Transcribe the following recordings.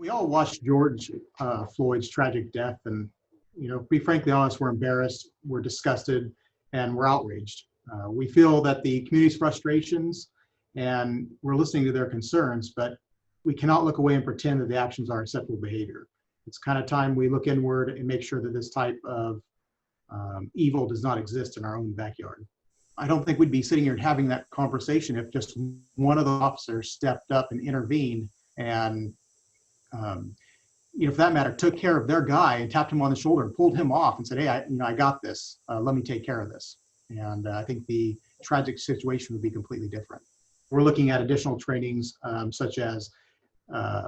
We all watched George Floyd's tragic death, and to be frankly honest, we're embarrassed, we're disgusted, and we're outraged. We feel that the community's frustrations, and we're listening to their concerns, but we cannot look away and pretend that the actions are acceptable behavior. It's kind of time we look inward and make sure that this type of evil does not exist in our own backyard. I don't think we'd be sitting here having that conversation if just one of the officers stepped up and intervened and, for that matter, took care of their guy and tapped him on the shoulder and pulled him off and said, hey, I got this. Let me take care of this. And I think the tragic situation would be completely different. We're looking at additional trainings such as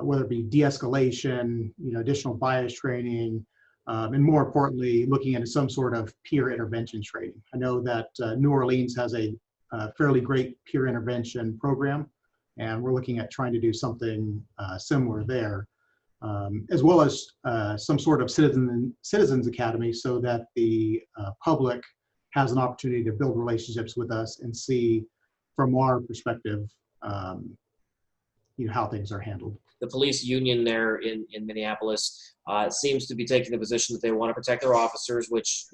whether it be de-escalation, additional bias training, and more importantly, looking at some sort of peer intervention training. I know that New Orleans has a fairly great peer intervention program, and we're looking at trying to do something similar there, as well as some sort of citizens academy so that the public has an opportunity to build relationships with us and see from our perspective how things are handled. The police union there in Minneapolis seems to be taking the position that they want to protect their officers, which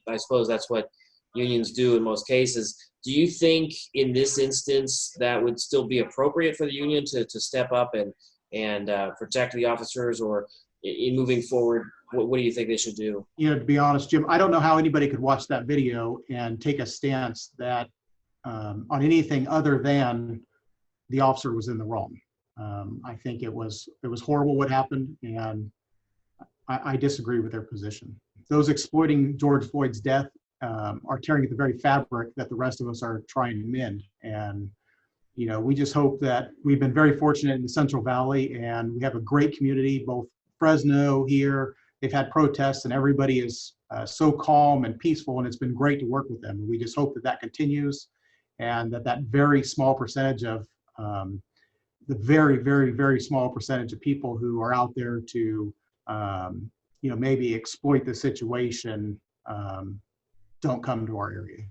I suppose that's what unions do in most cases. Do you think in this instance that would still be appropriate for the union to step up and protect the officers, or in moving forward, what do you think they should do? To be honest, Jim, I don't know how anybody could watch that video and take a stance that on anything other than the officer was in the wrong. I think it was horrible what happened, and I disagree with their position. Those exploiting George Floyd's death are tearing at the very fabric that the rest of us are trying to mend. And we just hope that we've been very fortunate in the Central Valley, and we have a great community, both Fresno here. They've had protests, and everybody is so calm and peaceful, and it's been great to work with them. And we just hope that that continues, and that very small percentage of the very, very, very small percentage of people who are out there to, maybe exploit the situation don't come to our area.